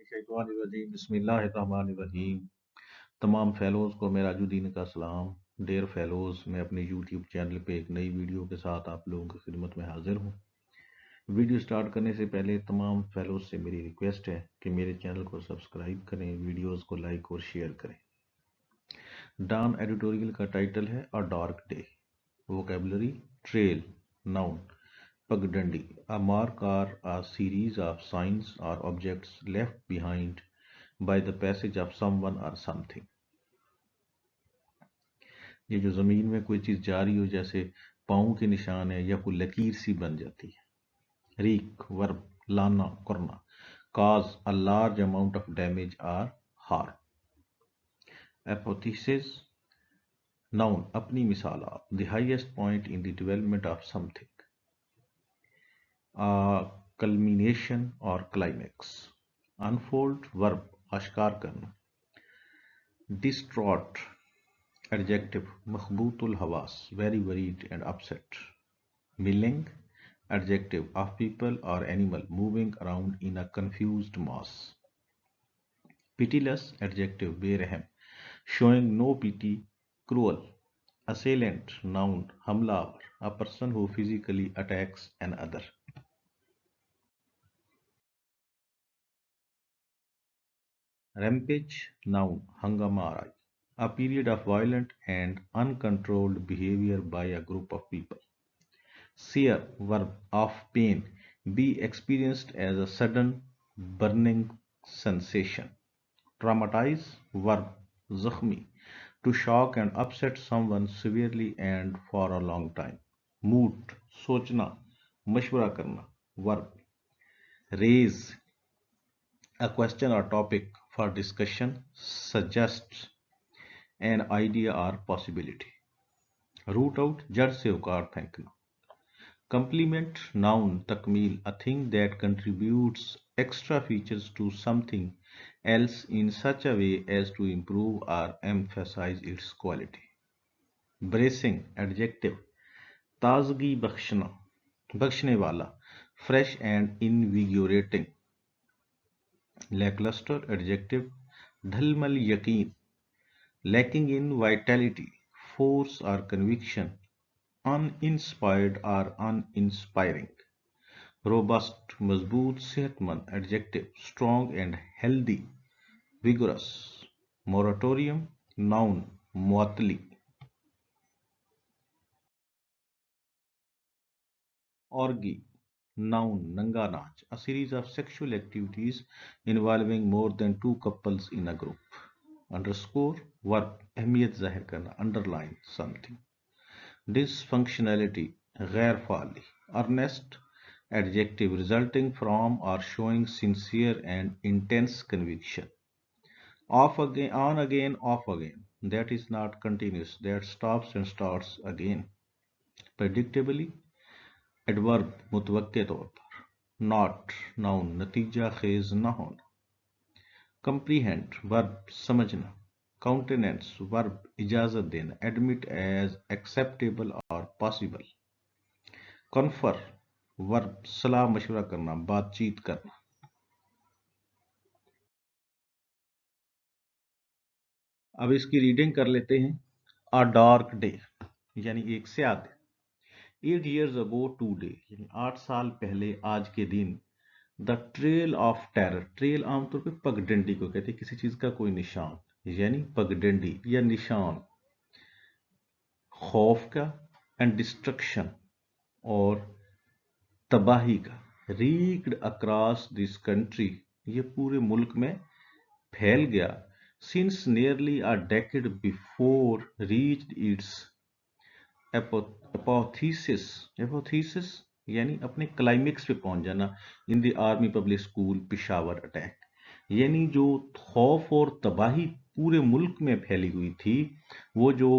मिनशैतानिर्रजीम बिस्मिल्लाहिर्रहमानिर्रहीम। तमाम फेलोज़ को मेरा जुदीन का सलाम। डेयर फेलोज़, मैं अपने यूट्यूब चैनल पे एक नई वीडियो के साथ आप लोगों की खिदमत में हाजिर हूँ। वीडियो स्टार्ट करने से पहले तमाम फेलोज़ से मेरी रिक्वेस्ट है कि मेरे चैनल को सब्सक्राइब करें, वीडियोज़ को लाइक और शेयर करें। डान एडिटोरियल का टाइटल है अ dark day. Vocabulary trail, noun पगडंडी, a mark or a series of signs or objects left behind by the passage of someone or something। ये जो जमीन में कोई चीज जा रही हो, जैसे पाँव के निशान है या कोई लकीर सी बन जाती है। रीक वर्ब, लाना करना। cause a large amount of damage or harm। Apotheosis noun अपनी मिसालात, the highest point in the development of something। culmination और climax। unfold वर्ब, आश्कार करना। distraught adjective, मखबूतुल हवास, very worried and upset। milling adjective, of people or animal moving around in a confused mass। pitiless adjective, बेरहम, showing no pity, cruel। assailant noun, हमलावर, a person who physically attacks an other। rampage noun, हंगामा आराई, a period of violent and uncontrolled behavior by a group of people। sear verb, of pain, be experienced as a sudden burning sensation। traumatize verb, zakhmi, to shock and upset someone severely and for a long time। moot सोचना, मशवरा करना। verb, raise a question or topic for discussion, suggests an idea or possibility। root out जड़ से उखाड़ फेंकना। complement noun takmeel, a thing that contributes extra features to something else in such a way as to improve or emphasize its quality। bracing adjective, ताजगी बख्शना, बख्शने वाला, fresh and invigorating। lackluster adjective, ढलमल यकीन, lacking in vitality, force or conviction, uninspired or uninspiring। robust मजबूत, सेहतमंद, adjective, strong and healthy, vigorous। moratorium noun, मुअत्तली। orgy noun, नंगा नाच, a series of sexual activities involving more than two couples in a group। underscore verb, अहमियत जाहिर करना, underline something। dysfunctionality, गैर Fali. earnest adjective, resulting from or showing sincere and intense conviction। off again, on again, off again, that is not continuous, that stops and starts again। predictably adverb, मुतवक्के तौर पर। not noun, नतीजा खेज न होना। comprehend verb, समझना। countenance verb, इजाजत देना, admit as acceptable or possible। confer verb, सलाह मशवरा करना, बातचीत करना। अब इसकी रीडिंग कर लेते हैं। अ डार्क डे यानी एक स्याह दिन। 8 years ago today यानी 8 साल पहले आज के दिन। The trail of terror, trail आमतौर पे पगडंडी को कहते हैं, किसी चीज का कोई निशान, यानी पगडंडी या निशान, खौफ का एंड डिस्ट्रक्शन और तबाही का। रीक्ड अक्रॉस दिस कंट्री, ये पूरे मुल्क में फैल गया। Since nearly a decade before reached its apotheosis, apotheosis यानी अपने क्लाइमेक्स पे पहुंच जाना। In the army public school Peshawar attack, यानी जो खौफ और तबाही पूरे मुल्क में फैली हुई थी, वो जो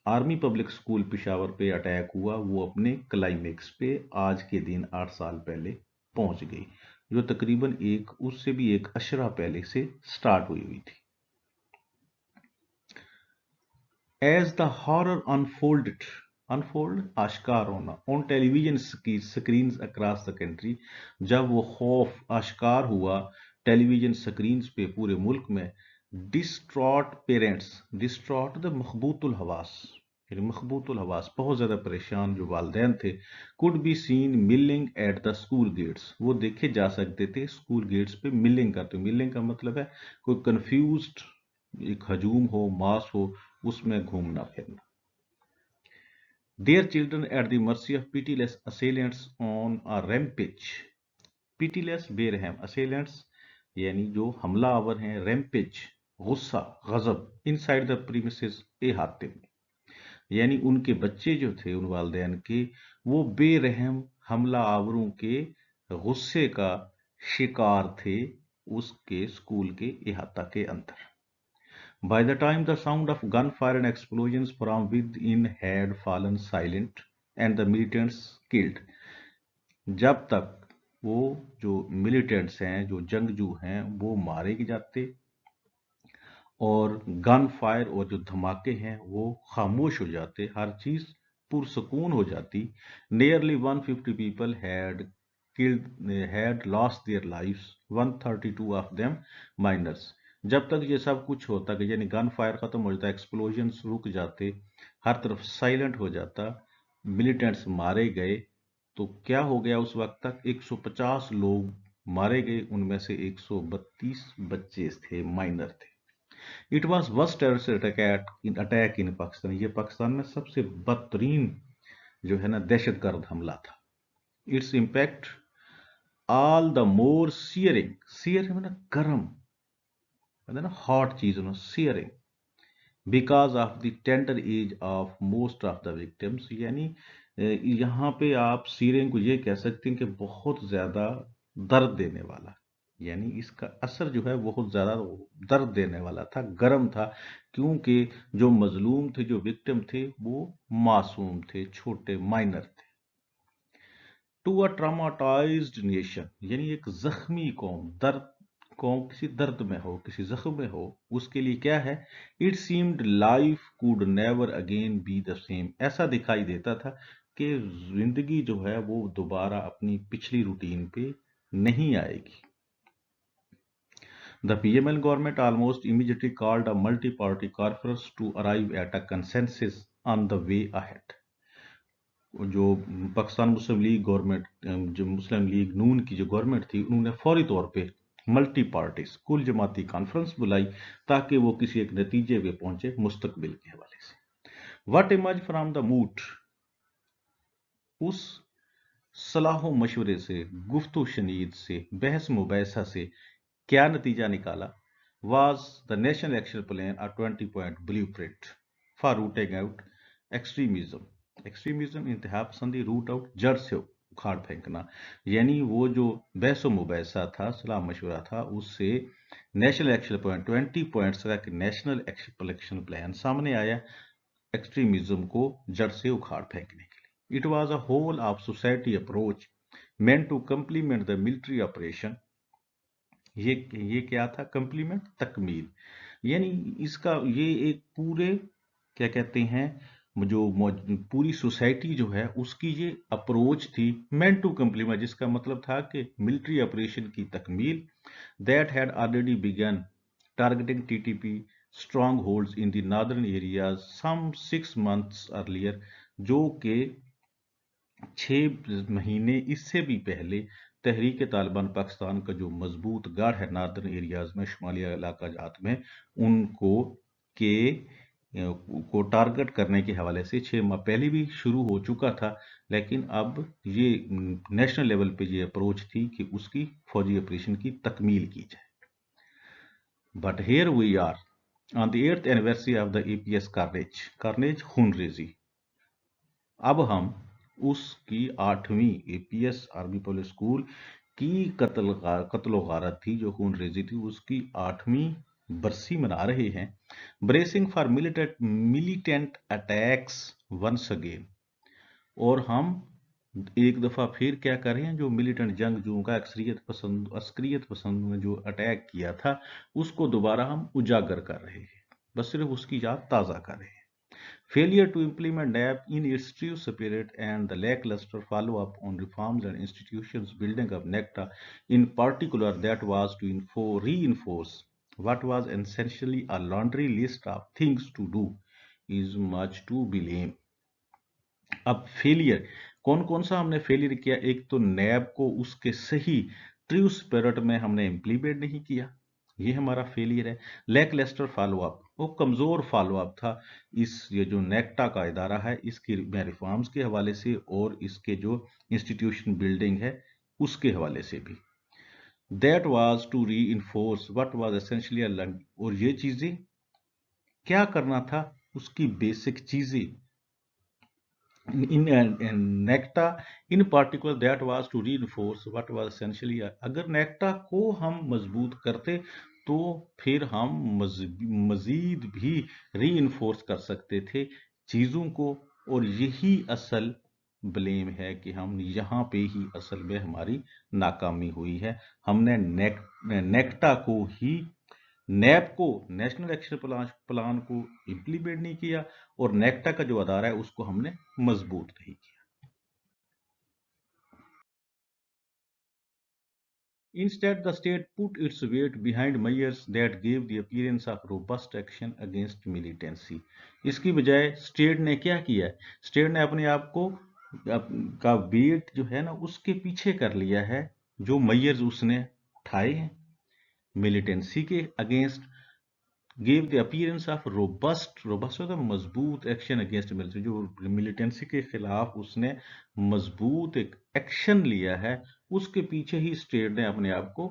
आर्मी पब्लिक स्कूल पिशावर पे अटैक हुआ, वो अपने क्लाइमेक्स पे आज के दिन 8 साल पहले पहुंच गई, जो तकरीबन उससे भी एक अशरा पहले से स्टार्ट हुई थी। As the horror unfolded, unfold आश्कार होना, on television screen across the country, जब वो खौफ आश्कार हुआ टेलीविजन स्क्रीन्स पे पूरे मुल्क में डिस्ट्रॉट पेरेंट्स, डिस्ट्रॉट द मखबूतुल हवास, यानी मखबूतुल हवास बहुत ज़्यादा परेशान जो वालदैन थे, could be seen milling at the school gates, वो देखे जा सकते थे स्कूल गेट्स पे मिलिंग करते। मिलिंग का मतलब है कोई कंफ्यूज्ड एक हजूम हो, मास हो, उसमें घूमना फिरना। Their children at the mercy of pitiless assailants on a rampage. Pitiless बेरहम, assailants यानी जो हमलावर हैं, rampage गुस्सा गजब, इनसाइड द प्रीमिसेस अहाते में, यानी उनके बच्चे जो थे उन वालदैन के, वो बेरहम हमलावरों के गुस्से का शिकार थे उसके स्कूल के अहाता के अंदर। By the time the sound of gunfire and explosions from within had fallen silent and the militants killed, जब तक वो जो मिलिटेंट्स हैं, जो जंगजू हैं, वो मारे जाते और गन फायर और जो धमाके हैं वो खामोश हो जाते, हर चीज पुरसकून हो जाती। Nearly 150 people had lost their lives, 132 of them minors। जब तक ये सब कुछ होता कि यानी गन फायर खत्म हो जाता, एक्सप्लोजन्स रुक जाते, हर तरफ साइलेंट हो जाता, मिलिटेंट्स मारे गए, तो क्या हो गया उस वक्त तक 150 लोग मारे गए, उनमें से 132 बच्चे थे, माइनर थे। It was worst terrorist attack in Pakistan, ये पाकिस्तान में सबसे बदतरीन जो है ना दहशतगर्द हमला था। Its impact all the more searing, sear है ना गर्म, है ना हॉट चीज, searing, because of the tender age of most of the victims, यानी यहाँ पे आप सीयरिंग को ये कह सकते हैं कि बहुत ज्यादा दर्द देने वाला, यानी इसका असर जो है बहुत ज्यादा दर्द देने वाला था, गर्म था, क्योंकि जो मजलूम थे, जो विक्टिम थे, वो मासूम थे, छोटे माइनर थे। टू अ ट्रामाटाइज्ड नेशन, यानी एक जख्मी कौम, दर्द कौम किसी दर्द में हो, किसी जख्म में हो, उसके लिए क्या है, it seemed life could never again be the same, ऐसा दिखाई देता था कि जिंदगी जो है वो दोबारा अपनी पिछली रूटीन पे नहीं आएगी। The PML government almost immediately called a multi-party conference to arrive at a consensus on the way ahead। जो पाकिस्तान मुस्लिम लीग गवर्नमेंट, जो मुस्लिम लीग नून की जो गवर्नमेंट थी, उन्होंने फौरी तौर पे मल्टी पार्टीज कुल जमाती कॉन्फ्रेंस बुलाई ताकि वो किसी एक नतीजे पे पहुंचे मुस्तकबिल के हवाले से। व्हाट इमर्ज फ्रॉम द मूट, उस सलाह मशवरे से, गुफ्तु शनीद से, बहस मुबैसा से क्या नतीजा निकाला? Was the National Action Plan a 20-point blueprint for rooting out extremism? Extremism इंतहा पसंदी, रूट आउट जड़ से उखाड़ फेंकना, यानी वो जो बहस मुबैसा था, सलाह मशवरा था, उससे नेशनल एक्शन प्लान 20 पॉइंट्स का नेशनल एक्शन प्लान सामने आया एक्सट्रीमिज्म को जड़ से उखाड़ फेंकने के लिए। It was a whole of society approach meant to complement the military operation। ये क्या था? कंप्लीमेंट, तकमील, यानी इसका ये एक पूरे क्या कहते हैं, जो पूरी सोसाइटी जो है उसकी ये अप्रोच थी, मेंट टू कंप्लीमेंट, जिसका मतलब था कि मिलिट्री ऑपरेशन की तकमील, that had already begun targeting TTP strongholds in the northern areas some 6 months earlier, जो कि 6 महीने इससे भी पहले तहरीक तालिबान पाकिस्तान का जो मजबूत गढ़ है नॉर्दर्न एरियाज में, शुमाली इलाका जात में, उनको के को टारगेट करने के हवाले से 6 माह पहले भी शुरू हो चुका था, लेकिन अब ये नेशनल लेवल पे ये अप्रोच थी कि उसकी फौजी ऑपरेशन की तकमील की जाए। But here we are on the 8th anniversary of the APS carnage खूनरेजी, अब हम उसकी 8वीं APS आर्मी पब्लिक स्कूल की कत्ल गारत थी, जो खून रेजी थी, उसकी 8वीं बरसी मना रहे हैं। Bracing for militant attacks once again, और हम एक दफा फिर क्या कर रहे हैं, जो मिलिटेंट जंगजुओं का अस्करियत पसंद में जो अटैक किया था, उसको दोबारा हम उजागर कर रहे हैं, बस सिर्फ उसकी याद ताजा कर रहे हैं। Failure to implement NAP in its true spirit and the lackluster follow-up on reforms and institutions building up NECTA in particular that was to reinforce what was essentially a laundry list of things to do is much to blame. अब failure कौन कौन सा हमने failure किया? एक तो नैब को उसके सही ट्रू स्पिरिट में हमने इम्प्लीमेंट नहीं किया, ये हमारा फेलियर है। लैकलस्टर फॉलोअप, वो कमजोर फॉलोअप था ये जो नेक्टा का इदारा है इसकी रिफॉर्म्स के हवाले से और इसके जो इंस्टीट्यूशन बिल्डिंग है उसके हवाले से भी। That was to reinforce what was essentially learn, और ये चीजें क्या करना था, उसकी बेसिक चीजें in NACTA in particular that was to reinforce what was essentially. अगर नेक्टा को हम मजबूत करते तो फिर हम मजीद भी रीइंफोर्स कर सकते थे चीजों को, और यही असल ब्लेम है कि हम यहाँ पे ही असल में हमारी नाकामी हुई है। हमने नेक्टा को ही नैप को नेशनल एक्शन प्लान को इंप्लीमेंट नहीं किया और नेक्टा का जो अदारा है उसको हमने मजबूत नहीं किया। Instead, the state put its weight behind measures that gave the appearance of robust action against militancy. इसकी बजाय स्टेट ने क्या किया है? स्टेट ने अपने आप को का वेट जो है ना उसके पीछे कर लिया है जो मेजर्स उसने उठाए हैं मिलिटेंसी के against, gave the appearance of robust होता है मजबूत एक्शन अगेंस्ट मिलिटेंसी, जो मिलिटेंसी के खिलाफ उसने मजबूत एक एक्शन लिया है उसके पीछे ही स्टेट ने अपने आप को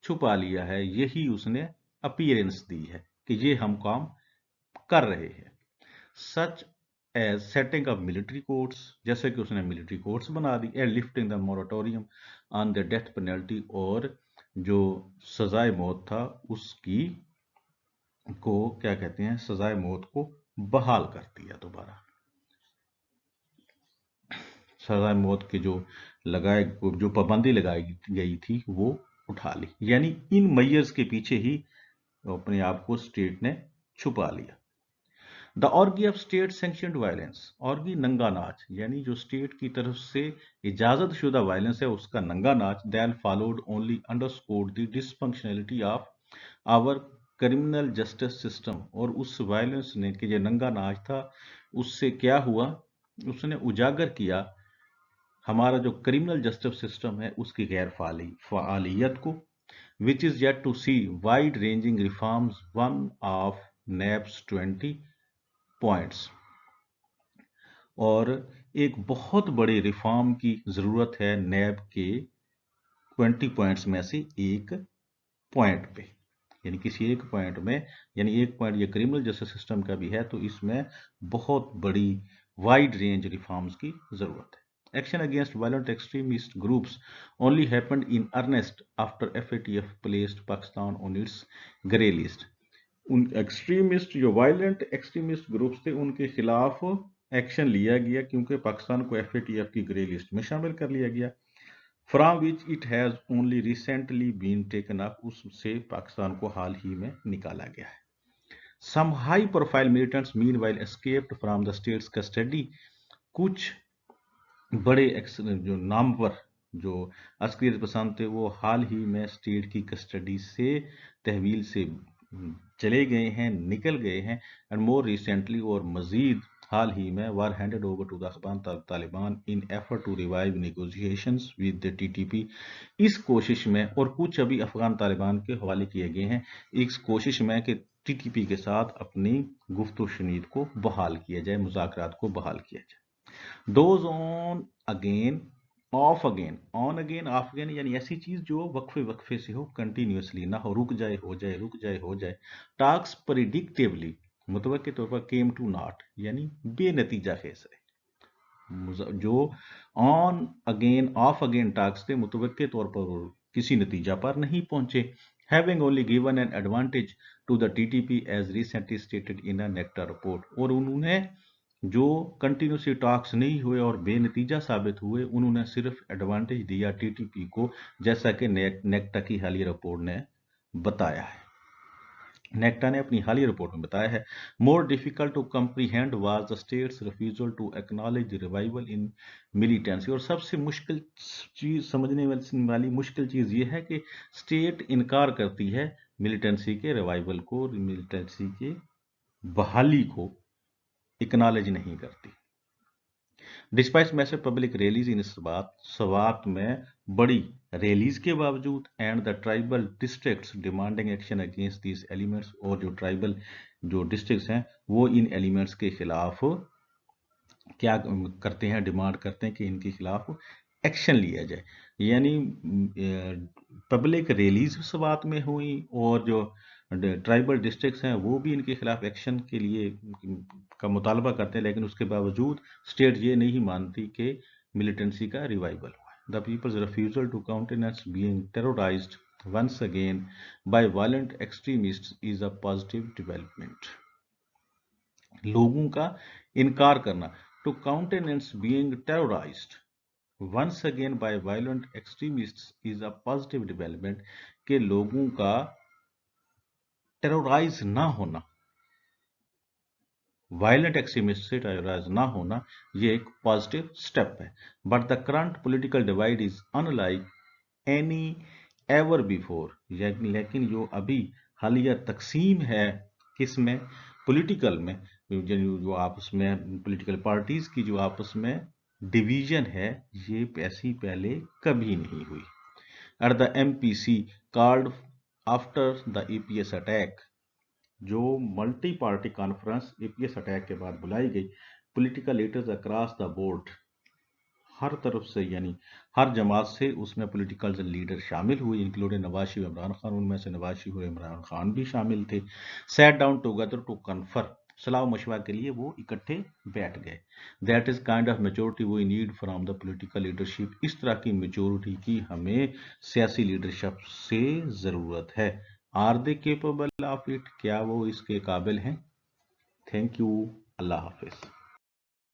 छुपा लिया है, यही उसने अपीयरेंस दी है कि ये हम काम कर रहे हैं। Such as setting of military courts, जैसे कि उसने मिलिट्री कोर्ट्स बना दी, and lifting the moratorium on the death penalty, और जो सजाए मौत था उसकी को क्या कहते हैं, सजाए मौत को बहाल कर दिया दोबारा। सजाए मौत के जो पाबंदी लगाई गई थी वो उठा ली, यानी इन मेजर्स के पीछे ही अपने आप को स्टेट ने छुपा लिया। The orgy of state sanctioned violence, orgy नंगा नाच, यानी जो स्टेट की तरफ से इजाजत शुदा वायलेंस है उसका नंगा नाच, then followed only underscored the dysfunctionality of our criminal justice system, और उस वायलेंस ने कि जो नंगा नाच था उससे क्या हुआ, उसने उजागर किया हमारा जो क्रिमिनल जस्टिस सिस्टम है उसकी गैर फालियत को, which is yet to see wide ranging reforms one of NAP's 20 points, और एक बहुत बड़ी रिफॉर्म की जरूरत है नैब के 20 पॉइंट्स में से एक पॉइंट पे, यानी किसी एक पॉइंट में, यानी एक पॉइंट ये क्रिमिनल जस्टिस सिस्टम का भी है तो इसमें बहुत बड़ी वाइड रेंज रिफॉर्म्स की जरूरत है। Action against violent extremist groups only happened in earnest after FATF placed Pakistan on its grey list. उन एक्सट्रीमिस्ट जो वायलेंट एक्सट्रीमिस्ट ग्रुप्स थे उनके खिलाफ एक्शन लिया गया क्योंकि पाकिस्तान को FATF की ग्रे लिस्ट में शामिल कर लिया गया, from which it has only recently been taken up, उससे पाकिस्तान को हाल ही में निकाला गया है। Some high profile militants meanwhile escaped from the state's custody, कुछ बड़े जो नामवर जो अस्करियत पसंद थे वो हाल ही में स्टेट की कस्टडी से तहवील से चले गए हैं, निकल गए हैं, एंड मोर रिसेंटली और मजीद हाल ही में were handed over to the Afghan Taliban in effort to revive negotiations with the TTP। इस कोशिश में, और कुछ अभी अफगान तालिबान के हवाले किए गए हैं इस कोशिश में कि TTP के साथ अपनी गुफ्तो शनीद को बहाल किया जाए, मुज़ाकरात को बहाल किया जाए। Those on again off again, on again off again, यानी ऐसी चीज जो वक्फे वक्फे से हो, कंटिन्यूसली ना हो, रुक जाए हो जाए, रुक जाए हो जाए। टास्क प्रिडिक्टिवली मुतवक्के तौर पर केम टू नॉट, यानी बेनतीजा फैसले। जो ऑन अगेन ऑफ अगेन टास्क थे मुतवक्के तौर पर किसी नतीजा पर नहीं पहुंचे। Having only given an advantage to the TTP as recently stated in a NACTA report, और उन्होंने जो कंटिन्यूसली टॉक्स नहीं हुए और बेनतीजा साबित हुए उन्होंने सिर्फ एडवांटेज दिया TTP को, जैसा कि नेक्टा की हालिया रिपोर्ट ने बताया है। नेक्टा ने अपनी हालिया रिपोर्ट में बताया है, more difficult to comprehend was the state's refusal to acknowledge revival in militancy. और सबसे मुश्किल चीज समझने वाली मुश्किल चीज ये है कि स्टेट इनकार करती है मिलिटेंसी के रिवाइवल को, मिलिटेंसी के बहाली को एक्नॉलेज नहीं करती। डिस्पाइट मैसिव पब्लिक रैलीज इन स्वात में बड़ी रैलीज के बावजूद and the tribal districts demanding action against these elements, और जो ट्राइबल जो डिस्ट्रिक्ट्स हैं वो इन एलिमेंट्स के खिलाफ क्या करते हैं, डिमांड करते हैं कि इनके खिलाफ एक्शन लिया जाए। यानी पब्लिक रैलीज स्वात में हुई और जो ट्राइबल डिस्ट्रिक्ट्स हैं वो भी इनके खिलाफ एक्शन के लिए का मुतालबा करते हैं, लेकिन उसके बावजूद स्टेट ये नहीं मानती कि मिलिटेंसी का रिवाइवल हुआ। The people's refusal to countenance being terrorised once again by violent extremists is a positive development। लोगों का इनकार करना, to countenance being terrorised once again by violent extremists is a positive development, के लोगों का terrorise ना होना, वायलेंट एक्सट्रीमिस्ट से टेरराइज ना होना, ये एक पॉजिटिव स्टेप है। But the current political divide is unlike any ever before. लेकिन जो अभी हालिया तकसीम है किसमें, पॉलिटिकल में, जो आपस में पॉलिटिकल पार्टीज की जो आपस में डिवीजन है, ये ऐसी पहले कभी नहीं हुई। At the MPC called after the EPS attack, जो multi party conference EPS attack के बाद बुलाई गई, political leaders across the board, हर तरफ से यानी हर जमात से उसमें पॉलिटिकल लीडर शामिल हुए, इंक्लूडिंग नवाज शरीफ, इमरान खान, उनमें से नवाज शरीफ और इमरान खान भी शामिल थे। Sat down together to confer, सलाह मशवरा के लिए वो इकट्ठे बैठ गए। That is kind of majority we need from the political leadership. इस तरह की मेजोरिटी की हमें सियासी लीडरशिप से ज़रूरत है। Are they capable of it, क्या वो इसके काबिल हैं? Thank you, Allah Hafiz.